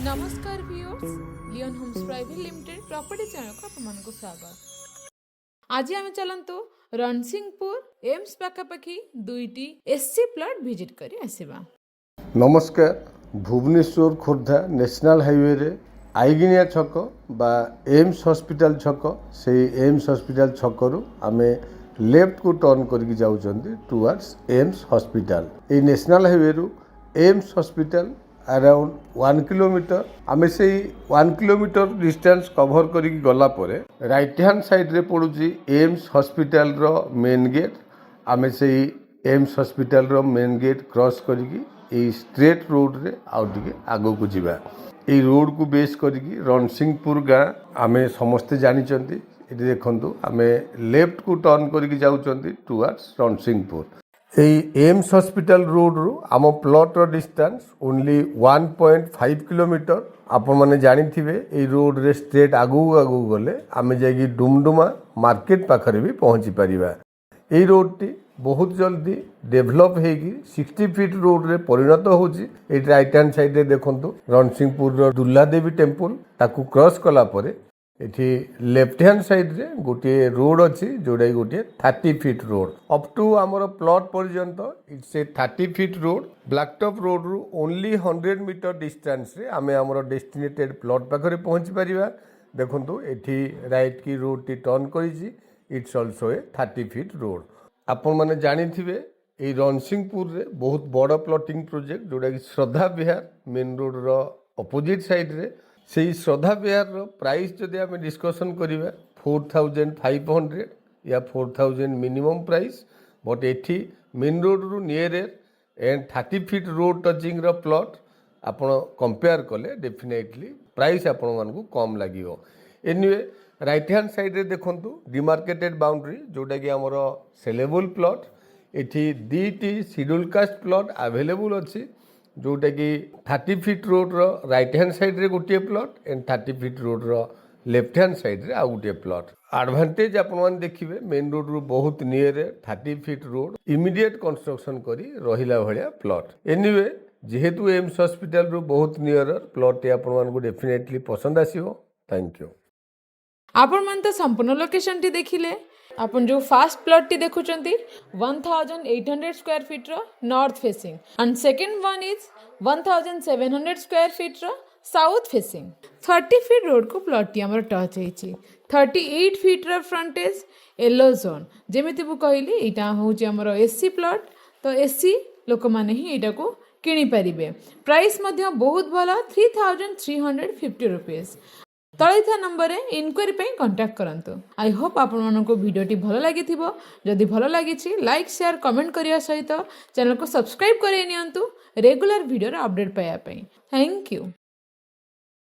नमस्कार viewers Leon Homes private limited property channel को आपको स्वागत। आज आम चलतु रणसिंहपुर एम्स पाखापाखि दुईटी एससी प्लॉट विजिट करी आसिबा। नमस्कार। भुवनेश्वर खोर्धा नेशनल हाईवे रे आईगिनिया छक बा एम्स हॉस्पिटल छक से एम्स हॉस्पिटल छकरू आमे लेफ्ट को टर्न करके जाउछंती टुवर्ड्स एम्स हॉस्पिटल। ए नेशनल हाईवे रु एम्स हॉस्पिटल अराउंड 1 किलोमीटर आमे से 1 किलोमीटर डिस्टेंस कवर करके गला परे राइट हैंड साइड रे पड़ुची एम्स हॉस्पिटल रो मेन गेट। आमे से एम्स हॉस्पिटल रो मेन गेट क्रॉस करके ए स्ट्रेट रोड रे आउटिके आगो को जीवा। ए रोड को बेस करके रणसिंहपुर गाँ आमे समस्ते जानिचंती। एटी देखंतु आमे लेफ्ट को टर्न करके जाउचंती टुवर्ड्स रणसिंहपुर। एम्स हॉस्पिटल रोड रु आम प्लॉट रो डिस्टेंस ओनली 1.5 किलोमीटर। आपण माने जानिथिबे ए रोड रे स्ट्रेट आगु आगु गले आमे जाई डुमडुमा मार्केट पाखरे भी पहुंची परिबा। ए रोड टी बहुत जल्दी डेभलप होगी 60 फीट रोड रे परिणत होची। ए राइट हैंड साइड रे देखंतु रणसिंहपुर रो दुर्ला देवी टेम्पल ताकू क्रॉस कला परे एठी लेफ्ट हैंड साइड रे गोटे रोड अच्छी जोड़ा गोटे 30 फीट रोड अप टू आमर प्लॉट पर्यंत it's a 30 feet road. Blacktop road रु ओनली 100 मीटर डिस्टेंस रे आमे आमर डेस्टिनेटेड प्लॉट पाखरे पहुंची परिबा। देखंतु एठी राइट की रोड टी टर्न करिछि। It's also a 30 feet road. आपण माने जानिथिबे ए रणसिंहपुर रे बहुत बड़ प्लॉटिंग प्रोजेक्ट जोड़ा कि श्रद्धा विहार मेन रोड रो अपोजिट साइड रे से श्रद्धा विहार रो प्राइस जदि आम डिस्कसन करिबा 4500 या 4000 मिनिमम प्राइस। बट एठी मेन रोड रु near and 30 feet road touching रो प्लॉट आपण कंपेयर कले डेफिनेटली प्राइस आपण मानकु कम लागिवो। एनीवे राइट हैंड साइड रे देखंतु डिमार्केटेड बाउंड्री जोटा कि हमर सेलेबल प्लॉट। एठी दीटी शेड्यूल कास्ट प्लॉट अवेलेबल अछि जोटा कि 30 फीट रोड रो राइट हैंड साइड रे गोटे प्लॉट एंड 30 फीट रोड रो लेफ्ट हैंड साइड रे आ गोटे प्लॉट। एडवांटेज आपण मान देखिबे मेन रोड रु बहुत near 30 feet road immediate construction करी रहिला भलिया प्लॉट। एनीवे जेहेतु एम्स हॉस्पिटल रु बहुत नियर प्लॉट आपण मान को डेफिनेटली पसंद आसीबो। Thank you. आपण मन तो संपूर्ण लोकेशन टी देखिले। आपण जो फर्स्ट प्लॉट टी देखुचंती 1800 स्क्वायर फीट रो north facing and second one is 1700 square feet रो साउथ फेसिंग। 30 फीट रोड को प्लॉट टी हमर टच हेछि। 38 फीट रो फ्रंटेज येलो जोन जेमिति बु कहली एटा होछि हमर एससी प्लॉट। तो एससी लोक माने ही एटा को किनि परिबे। प्राइस मध्य बहुत भला 3350 रुपीस। तले था नंबर इनक्वारी पे कांटेक्ट करंतु। आई होप आपण मानको वीडियोटी भलो लागि थिबो। जदि भलो लागिछि लाइक शेयर कमेंट करिया सहित चैनल को सब्सक्राइब करे नियंतु रेगुलर वीडियो रे अपडेट पाया पई। Thank you.